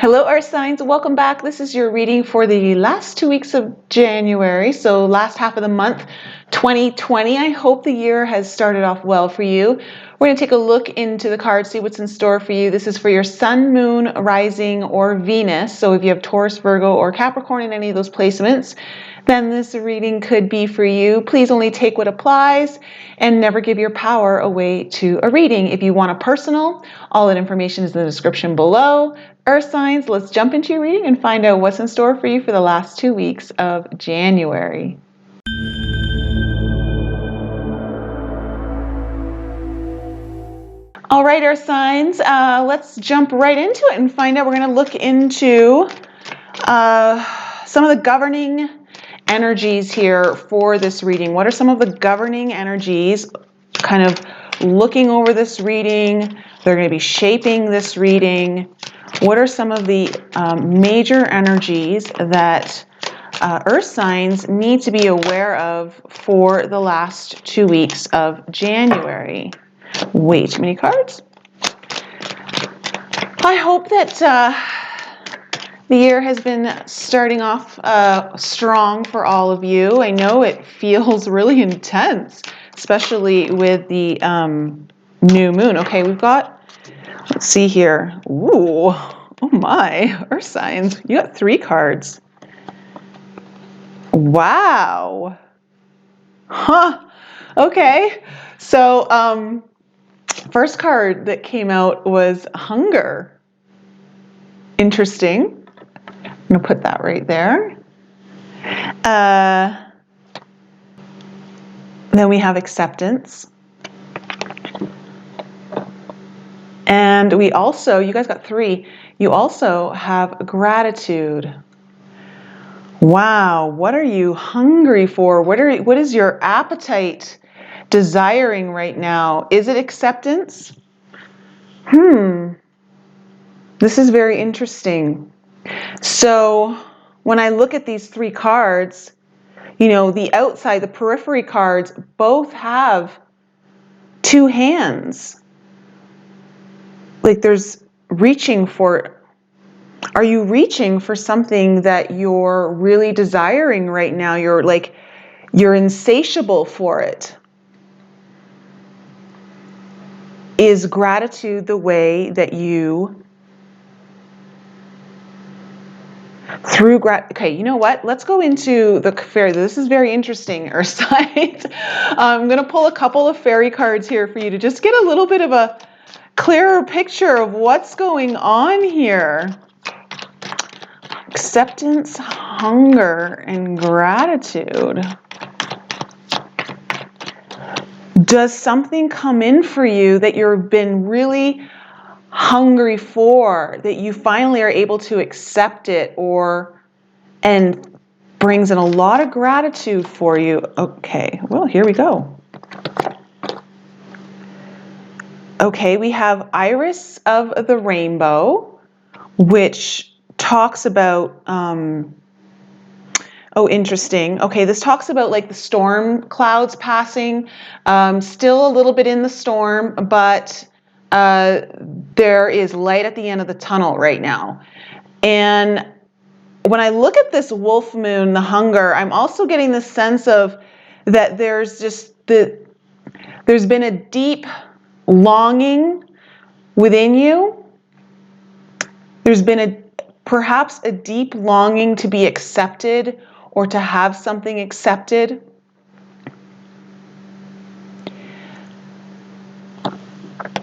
Hello, Earth signs. Welcome back. This is your reading for the last 2 weeks of January, so last half of the month, 2020. I hope the year has started off well for you. We're going to take a look into the cards, see what's in store for you. This is for your Sun, Moon, Rising, or Venus. So if you have Taurus, Virgo, or Capricorn in any of those placements, then this reading could be for you. Please only take what applies and never give your power away to a reading. If you want a personal, all that information is in the description below. Earth signs, let's jump into your reading and find out what's in store for you for the last 2 weeks of January. All right, Earth signs, let's jump right into it and find out. We're going to look into some of the governing energies here for this reading. What are some of the governing energies kind of looking over this reading? They're going to be shaping this reading. What are some of the major energies that Earth signs need to be aware of for the last 2 weeks of January? Way too many cards. I hope that the year has been starting off strong for all of you. I know it feels really intense, especially with the new moon. Okay, we've got, let's see here. Ooh, oh my, Earth signs. You got 3 cards. Wow. Huh. Okay. So, first card that came out was hunger. Interesting. I'm going to put that right there. Then we have acceptance. And we also, you guys got 3, you also have gratitude. Wow, what are you hungry for? What is your appetite desiring right now? Is it acceptance? This is very interesting. So when I look at these 3 cards, you know, the outside, the periphery cards, both have 2 hands. Like there's reaching for, are you reaching for something that you're really desiring right now? You're insatiable for it. Is gratitude the way that you, okay, you know what? Let's go into the fairy. This is very interesting, Earth signs. I'm going to pull a couple of fairy cards here for you to just get a little bit of a clearer picture of what's going on here. Acceptance, hunger, and gratitude. Does something come in for you that you've been really hungry for, that you finally are able to accept it, and brings in a lot of gratitude for you? Okay, well, here we go. Okay, we have Iris of the Rainbow, which talks about, oh, interesting. Okay, this talks about like the storm clouds passing, still a little bit in the storm, but there is light at the end of the tunnel right now. And when I look at this wolf moon, the hunger, I'm also getting the sense of that there's been a deep longing within you. There's been perhaps a deep longing to be accepted or to have something accepted.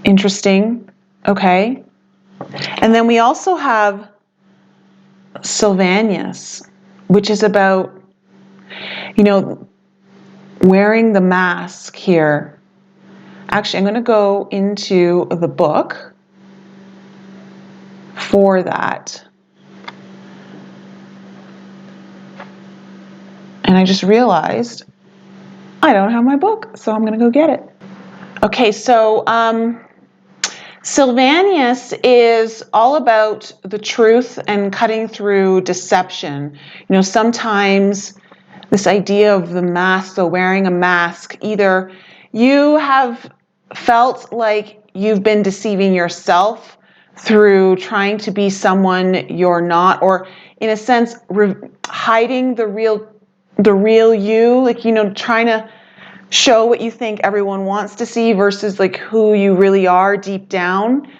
Interesting. Okay. And then we also have Sylvanus, which is about, you know, wearing the mask here. Actually, I'm going to go into the book for that. And I just realized I don't have my book, so I'm going to go get it. Okay, so Sylvanus is all about the truth and cutting through deception. You know, sometimes this idea of the mask, so wearing a mask, either you have felt like you've been deceiving yourself through trying to be someone you're not, or in a sense, hiding the real you, like, you know, trying to show what you think everyone wants to see versus like who you really are deep down.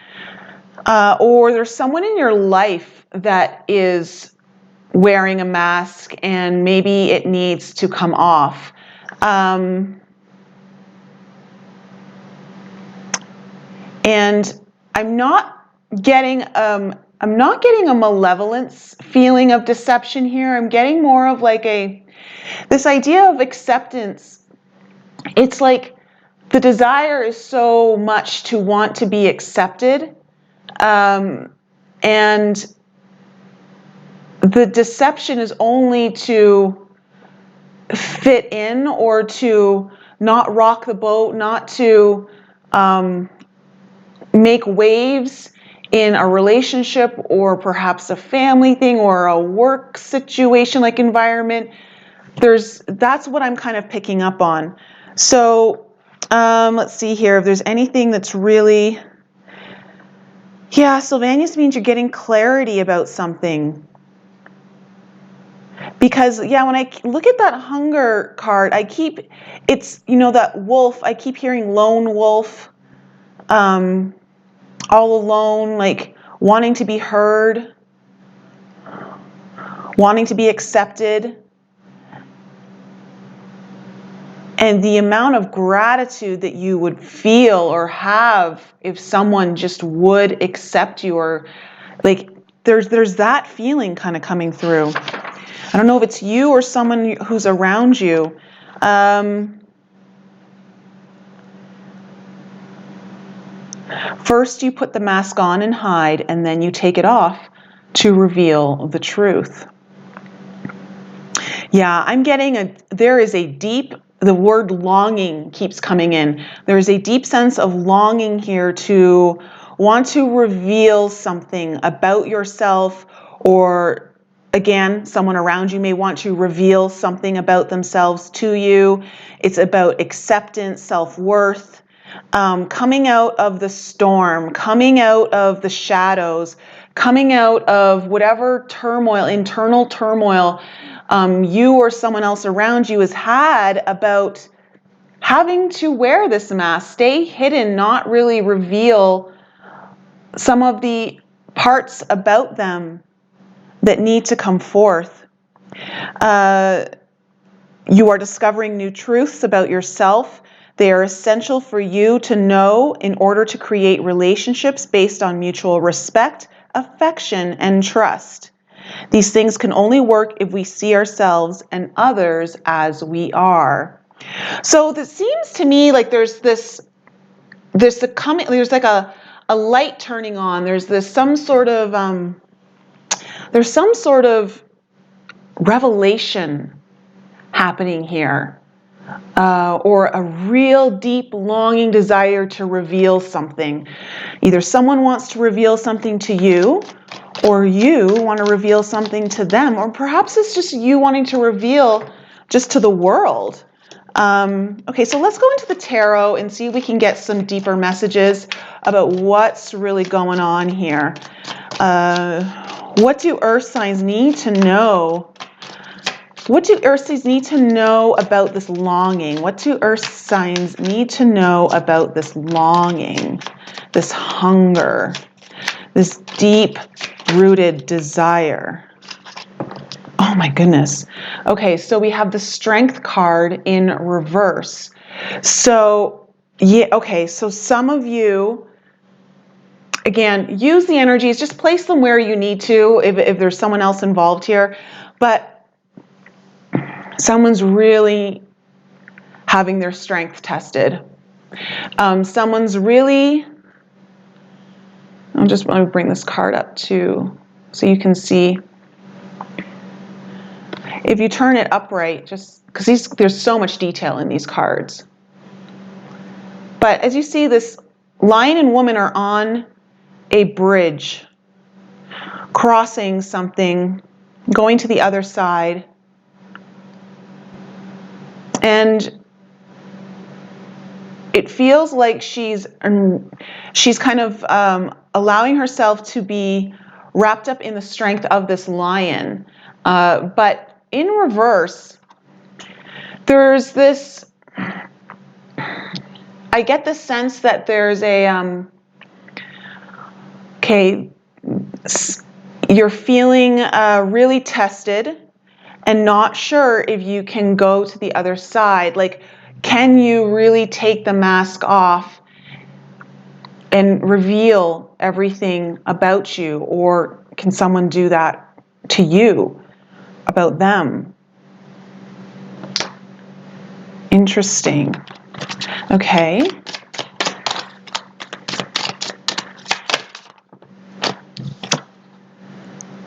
Or there's someone in your life that is wearing a mask and maybe it needs to come off. And I'm not getting a malevolence feeling of deception here. I'm getting more of like this idea of acceptance. It's like the desire is so much to want to be accepted, and the deception is only to fit in or to not rock the boat, not to make waves in a relationship or perhaps a family thing or a work situation, like environment. That's what I'm kind of picking up on. So let's see here if there's anything that's really, yeah, Sylvanus means you're getting clarity about something. Because, yeah, when I look at that hunger card, it's, you know, that wolf, I keep hearing lone wolf, all alone, like wanting to be heard, wanting to be accepted. And the amount of gratitude that you would feel or have if someone just would accept you, or like there's that feeling kind of coming through. I don't know if it's you or someone who's around you. First, you put the mask on and hide, and then you take it off to reveal the truth. Yeah, I'm getting there is a deep, the word longing keeps coming in. There is a deep sense of longing here to want to reveal something about yourself, or again, someone around you may want to reveal something about themselves to you. It's about acceptance, self-worth. Coming out of the storm, coming out of the shadows, coming out of whatever turmoil, internal turmoil, you or someone else around you has had about having to wear this mask, stay hidden, not really reveal some of the parts about them that need to come forth. You are discovering new truths about yourself. They are essential for you to know in order to create relationships based on mutual respect, affection, and trust. These things can only work if we see ourselves and others as we are. So this seems to me like there's like a light turning on. There's some sort of revelation happening here. Or a real deep longing desire to reveal something. Either someone wants to reveal something to you, or you want to reveal something to them, or perhaps it's just you wanting to reveal just to the world. Okay, so let's go into the tarot and see if we can get some deeper messages about what's really going on here. What do earth signs need to know? What do earth signs need to know about this longing? What do earth signs need to know about this longing, this hunger, this deep-rooted desire? Oh my goodness. Okay, so we have the Strength card in reverse. So, yeah, okay, so some of you, again, use the energies, just place them where you need to if there's someone else involved here. But someone's really having their strength tested. Someone's really, let me bring this card up too, so you can see. If you turn it upright, just because there's so much detail in these cards. But as you see, this lion and woman are on a bridge, crossing something, going to the other side. And it feels like she's kind of allowing herself to be wrapped up in the strength of this lion. But in reverse, there's this, I get the sense that there's a, okay, you're feeling really tested and not sure if you can go to the other side. Like, can you really take the mask off and reveal everything about you? Or can someone do that to you about them? Interesting. Okay.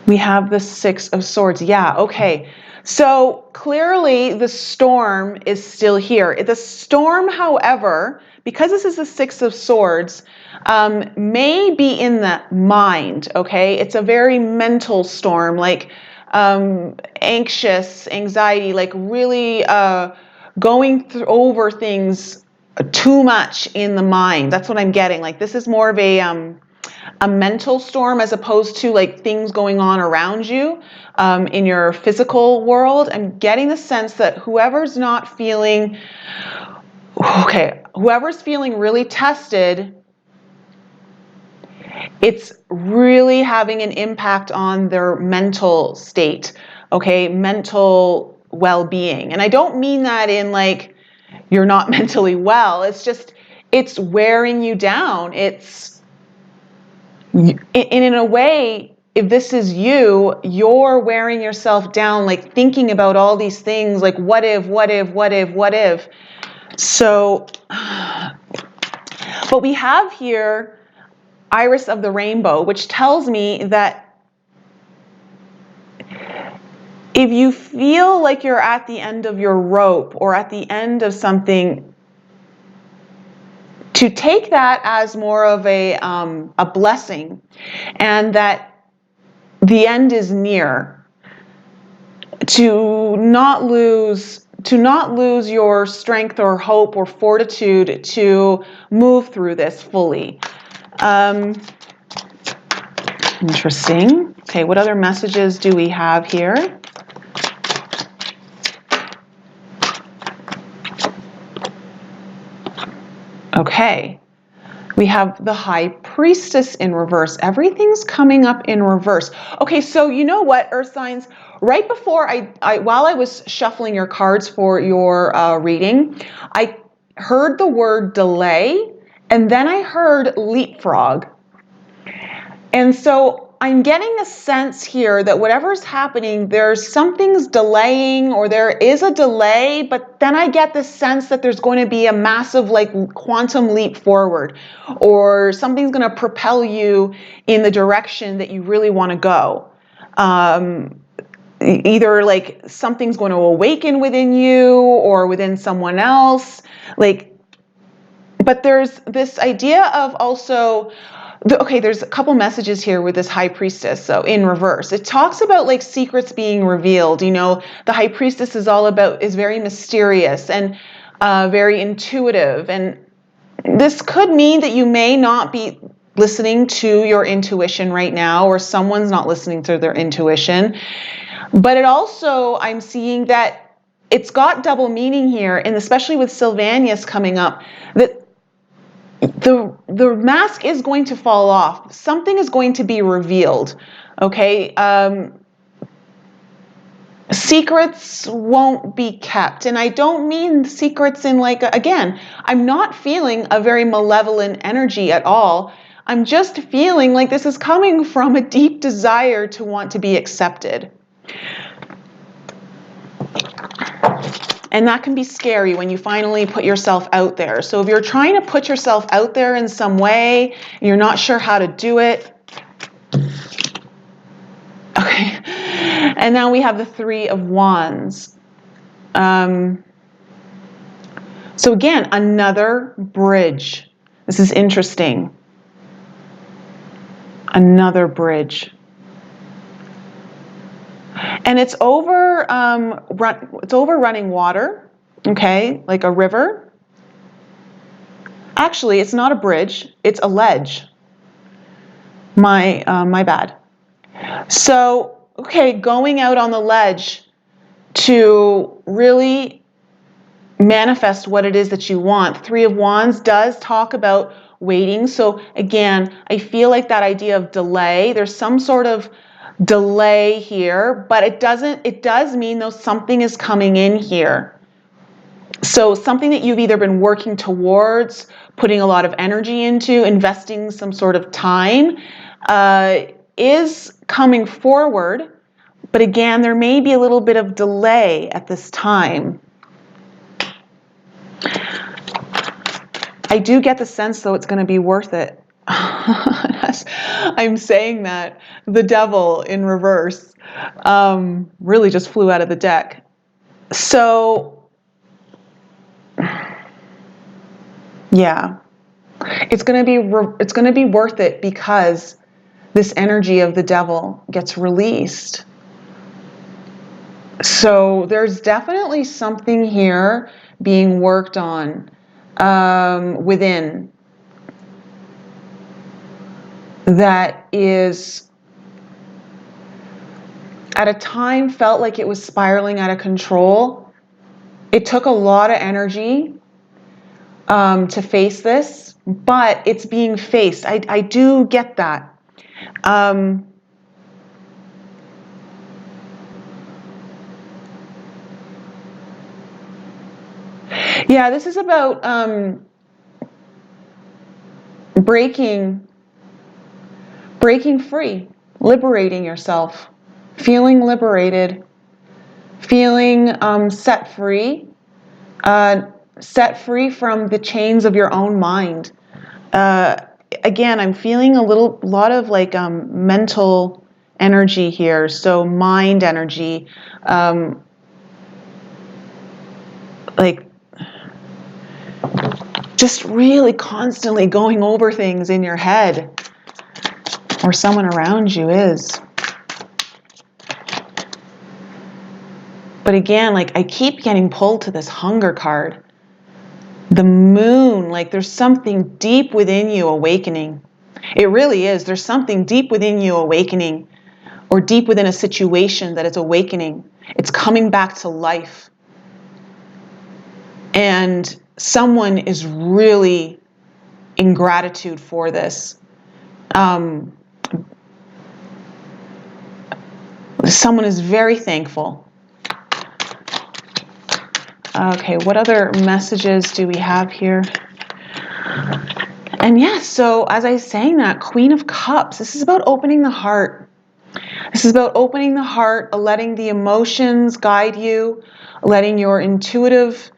We have the Six of Swords. Yeah, okay. So clearly the storm is still here. The storm, however, because this is the Six of Swords, may be in the mind, okay? It's a very mental storm, like anxious, anxiety, like really going over things too much in the mind. That's what I'm getting. Like this is more of a mental storm as opposed to like things going on around you in your physical world. I'm getting the sense that whoever's not feeling, okay, whoever's feeling really tested, it's really having an impact on their mental state, okay, mental well-being. And I don't mean that in like you're not mentally well. It's just, it's wearing you down. It's, in a way, if this is you, you're wearing yourself down, like thinking about all these things, like what if, what if, what if, what if. So, but we have here Iris of the Rainbow, which tells me that if you feel like you're at the end of your rope or at the end of something, to take that as more of a blessing, and that the end is near, to not lose your strength or hope or fortitude to move through this fully. Interesting. Okay, what other messages do we have here? Okay, we have the High Priestess in reverse. Everything's coming up in reverse. Okay, so you know what, Earth signs? Right before while I was shuffling your cards for your reading, I heard the word delay, and then I heard leapfrog. And so I'm getting a sense here that whatever's happening, there's something's delaying, or there is a delay, but then I get the sense that there's going to be a massive like quantum leap forward, or something's going to propel you in the direction that you really want to go. Either like something's going to awaken within you or within someone else. Like, but there's this idea of also, okay, there's a couple messages here with this High Priestess. So in reverse, it talks about like secrets being revealed. You know, the High Priestess is very mysterious and very intuitive. And this could mean that you may not be listening to your intuition right now, or someone's not listening to their intuition. But it also, I'm seeing that it's got double meaning here, and especially with Sylvanus coming up, that the mask is going to fall off. Something is going to be revealed, okay? Secrets won't be kept. And I don't mean secrets in like, again, I'm not feeling a very malevolent energy at all. I'm just feeling like this is coming from a deep desire to want to be accepted. And that can be scary when you finally put yourself out there. So if you're trying to put yourself out there in some way, and you're not sure how to do it. Okay. And now we have the Three of Wands. So again, another bridge. This is interesting. Another bridge. And it's over running water, okay, like a river. Actually, it's not a bridge, it's a ledge. My bad. So, okay, going out on the ledge to really manifest what it is that you want. Three of Wands does talk about waiting. So again, I feel like that idea of delay, there's some sort of delay here, but it does mean though something is coming in here. So something that you've either been working towards, putting a lot of energy into, investing some sort of time, is coming forward. But again, there may be a little bit of delay at this time. I do get the sense, though, it's going to be worth it. I'm saying that. The devil in reverse really just flew out of the deck. So, yeah, it's going to be worth it because this energy of the devil gets released. So there's definitely something here being worked on within that is at a time felt like it was spiraling out of control. It took a lot of energy to face this, but it's being faced. I do get that. Yeah, this is about breaking free, liberating yourself, feeling liberated, feeling set free from the chains of your own mind. Again, I'm feeling a lot of like mental energy here, so mind energy, like just really constantly going over things in your head, or someone around you is. But again, like I keep getting pulled to this hunger card. The moon, like there's something deep within you awakening. It really is. There's something deep within you awakening, or deep within a situation that it's awakening. It's coming back to life. And someone is really in gratitude for this. Someone is very thankful. Okay, what other messages do we have here? And yes, so as I was saying that, Queen of Cups, this is about opening the heart. This is about opening the heart, letting the emotions guide you, letting your intuitive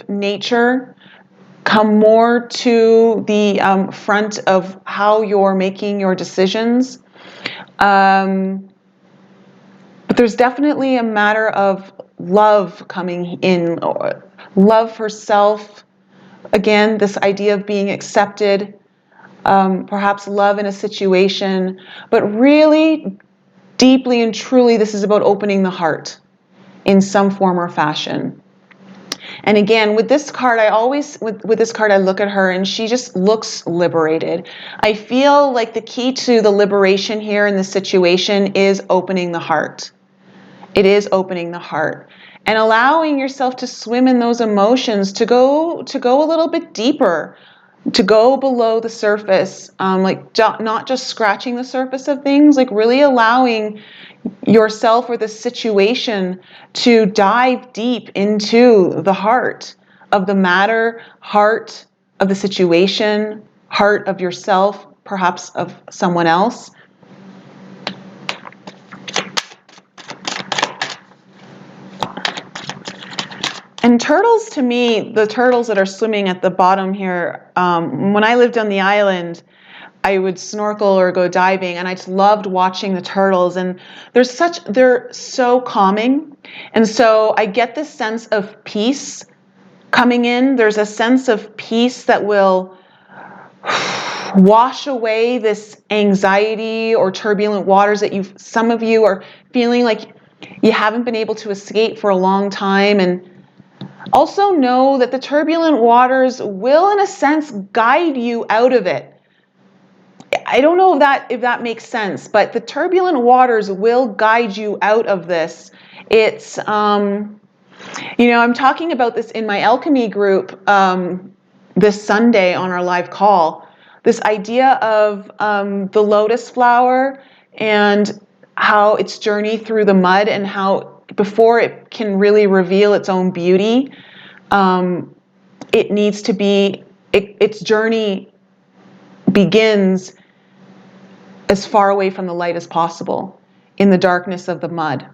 nature come more to the front of how you're making your decisions. But there's definitely a matter of love coming in, or love for self. Again, this idea of being accepted, perhaps love in a situation, but really deeply and truly, this is about opening the heart in some form or fashion. And again, with this card, with this card, I look at her and she just looks liberated. I feel like the key to the liberation here in this situation is opening the heart. It is opening the heart and allowing yourself to swim in those emotions, to go a little bit deeper, to go below the surface, like not just scratching the surface of things, like really allowing yourself or the situation to dive deep into the heart of the matter, heart of the situation, heart of yourself, perhaps of someone else. And turtles, to me, the turtles that are swimming at the bottom here, when I lived on the island, I would snorkel or go diving, and I just loved watching the turtles. And they're so calming. And so I get this sense of peace coming in. There's a sense of peace that will wash away this anxiety or turbulent waters that some of you are feeling like you haven't been able to escape for a long time. And Also know that the turbulent waters will, in a sense, guide you out of it. I don't know if that makes sense, but the turbulent waters will guide you out of this. It's, you know, I'm talking about this in my alchemy group this Sunday on our live call. This idea of the lotus flower and how its journey through the mud, and how before it can really reveal its own beauty, it needs to be, its journey begins as far away from the light as possible in the darkness of the mud,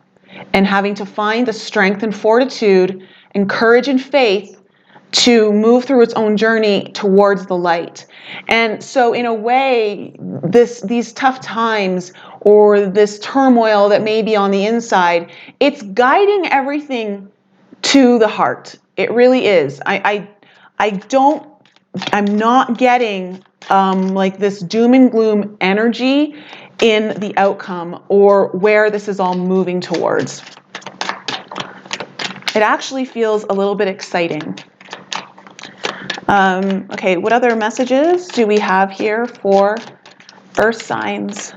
and having to find the strength and fortitude and courage and faith to move through its own journey towards the light. And so in a way, these tough times or this turmoil that may be on the inside, it's guiding everything to the heart. It really is. I'm not getting like this doom and gloom energy in the outcome or where this is all moving towards. It actually feels a little bit exciting. Okay, what other messages do we have here for earth signs?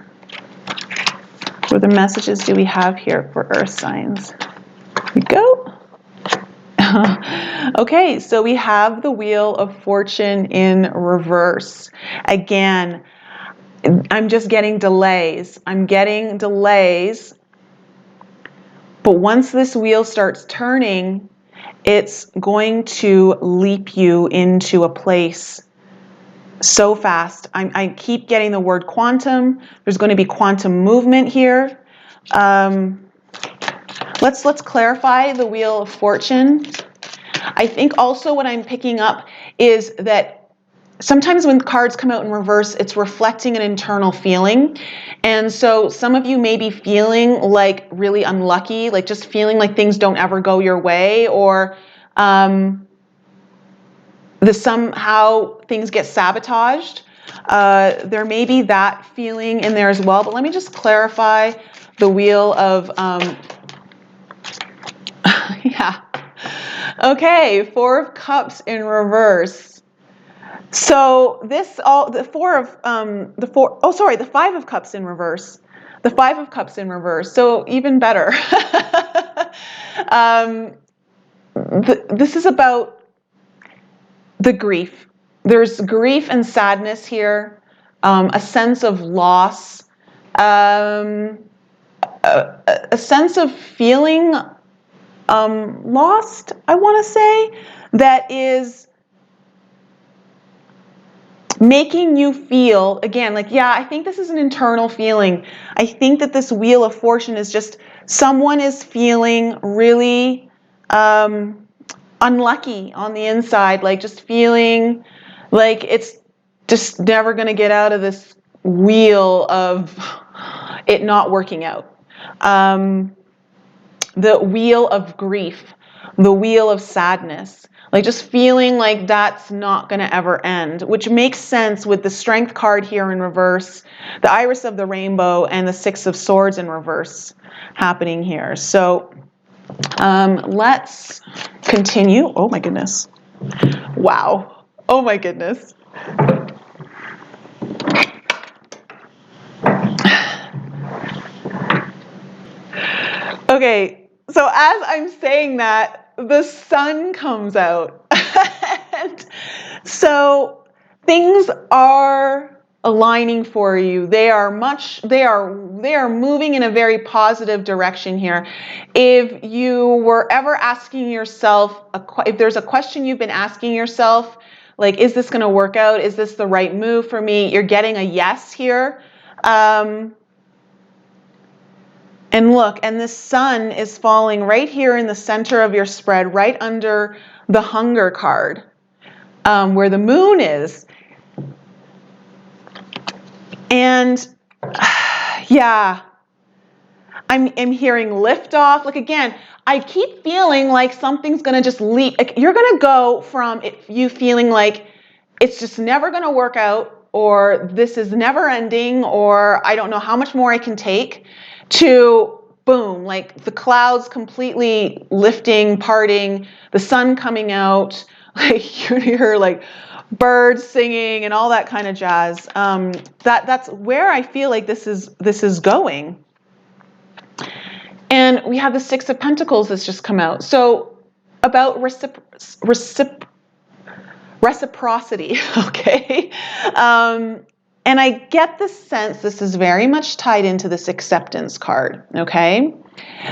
What other messages do we have here for earth signs? Here we go. Okay, so we have the Wheel of Fortune in reverse. Again, I'm just getting delays. I'm getting delays. But once this wheel starts turning, it's going to leap you into a place so fast. I keep getting the word quantum. There's going to be quantum movement here. Let's clarify the Wheel of Fortune. I think also what I'm picking up is that sometimes when cards come out in reverse, it's reflecting an internal feeling. And so some of you may be feeling like really unlucky, like just feeling like things don't ever go your way, or somehow things get sabotaged. There may be that feeling in there as well. But let me just clarify the Wheel of, yeah. Okay, Four of Cups in reverse. So the Five of Cups in reverse. The Five of Cups in reverse. So even better. This is about the grief. There's grief and sadness here, a sense of loss, a sense of feeling lost, I want to say, that is making you feel, again, like, yeah, I think this is an internal feeling. I think that this Wheel of Fortune is just someone is feeling really unlucky on the inside, like just feeling like it's just never going to get out of this wheel of it not working out. The wheel of grief, the wheel of sadness, like just feeling like that's not going to ever end, which makes sense with the Strength card here in reverse, the Iris of the Rainbow, and the Six of Swords in reverse happening here. So let's continue. Oh my goodness. Wow. Oh my goodness. Okay, so as I'm saying that, the sun comes out. And so things are aligning for you. They are moving in a very positive direction here. If you were ever asking yourself, if there's a question you've been asking yourself, like, is this going to work out? Is this the right move for me? You're getting a yes here. And look, and the sun is falling right here in the center of your spread, right under the Hunger card, where the moon is. And yeah, I'm hearing liftoff. Like, again, I keep feeling like something's going to just leap. Like, you're going to go from you feeling like it's just never going to work out, or this is never ending, or I don't know how much more I can take, to boom, like the clouds completely lifting, parting, the sun coming out, like you hear like birds singing and all that kind of jazz. That's where I feel like this is going. And we have the Six of Pentacles that's just come out. So about reciprocity, okay? And I get the sense this is very much tied into this acceptance card, okay?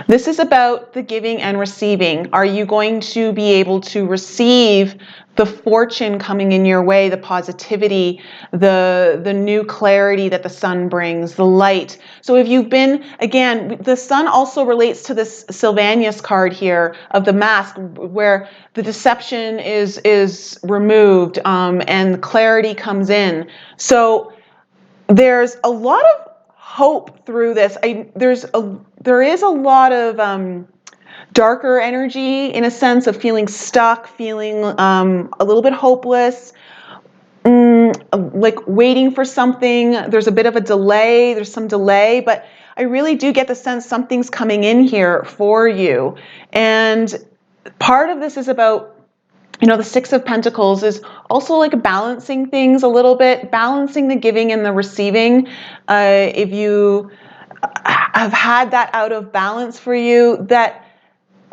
This is about the giving and receiving. Are you going to be able to receive the fortune coming in your way, the positivity, the new clarity that the sun brings, the light? So if you've been, again, the sun also relates to this Sylvanus card here of the mask, where the deception is removed and clarity comes in. So there's a lot of hope through this. There is a lot of darker energy, in a sense of feeling stuck, feeling a little bit hopeless, like waiting for something. There's a bit of a delay. There's some delay, but I really do get the sense something's coming in here for you. And part of this is about, the Six of Pentacles is also like balancing things a little bit, balancing the giving and the receiving. If you have had that out of balance for you, that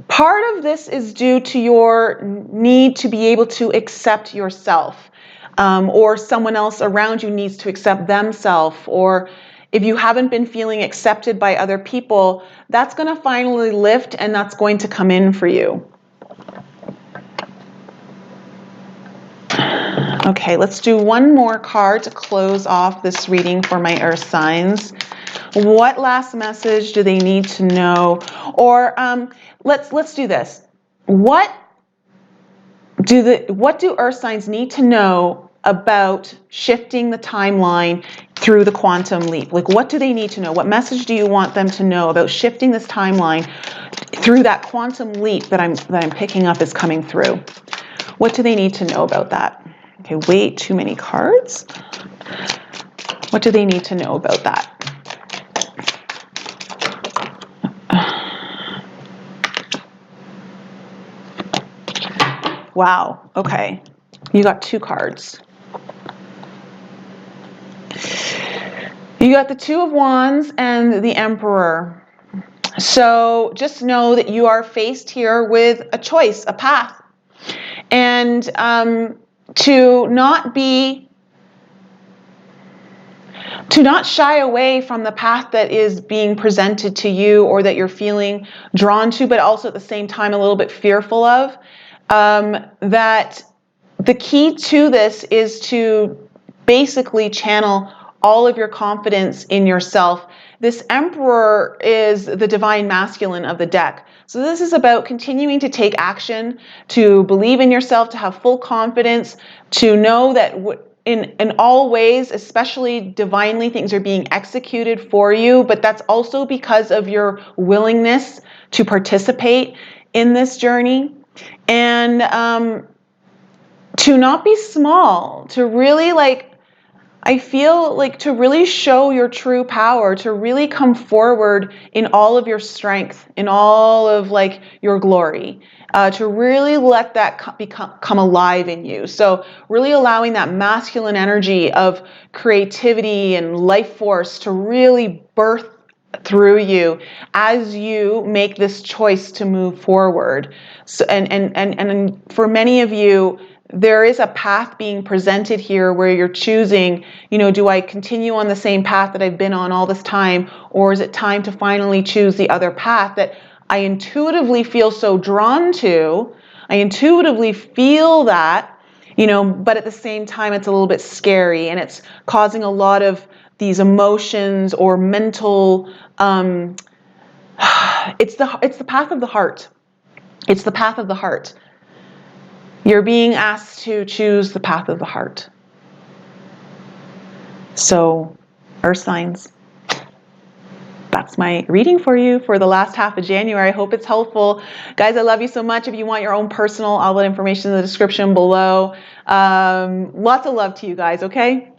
part of this is due to your need to be able to accept yourself, or someone else around you needs to accept themselves, or if you haven't been feeling accepted by other people, that's going to finally lift and that's going to come in for you. Okay, let's do one more card to close off this reading for my earth signs. What last message do they need to know? Or let's do this. What do earth signs need to know about shifting the timeline through the quantum leap? Like, what do they need to know? What message do you want them to know about shifting this timeline through that quantum leap that I'm picking up is coming through? What do they need to know about that? Okay, way too many cards. What do they need to know about that? Wow, okay. You got two cards. You got the Two of Wands and the Emperor. So just know that you are faced here with a choice, a path. And to not shy away from the path that is being presented to you or that you're feeling drawn to, but also at the same time a little bit fearful of, that the key to this is to basically channel all of your confidence in yourself. This Emperor is the divine masculine of the deck. So this is about continuing to take action, to believe in yourself, to have full confidence, to know that in all ways, especially divinely, things are being executed for you, but that's also because of your willingness to participate in this journey. And to not be small, to really I feel like to really show your true power, to really come forward in all of your strength, in all of your glory, to really let that come alive in you. So really allowing that masculine energy of creativity and life force to really birth through you as you make this choice to move forward. So, and for many of you, there is a path being presented here where you're choosing, do I continue on the same path that I've been on all this time, or is it time to finally choose the other path that I intuitively feel so drawn to? I intuitively feel that, but at the same time, it's a little bit scary and it's causing a lot of these emotions or mental, it's the path of the heart. It's the path of the heart. You're being asked to choose the path of the heart. So, earth signs, that's my reading for you for the last half of January. I hope it's helpful. Guys, I love you so much. If you want your own personal, all that information in the description below. Lots of love to you guys, okay?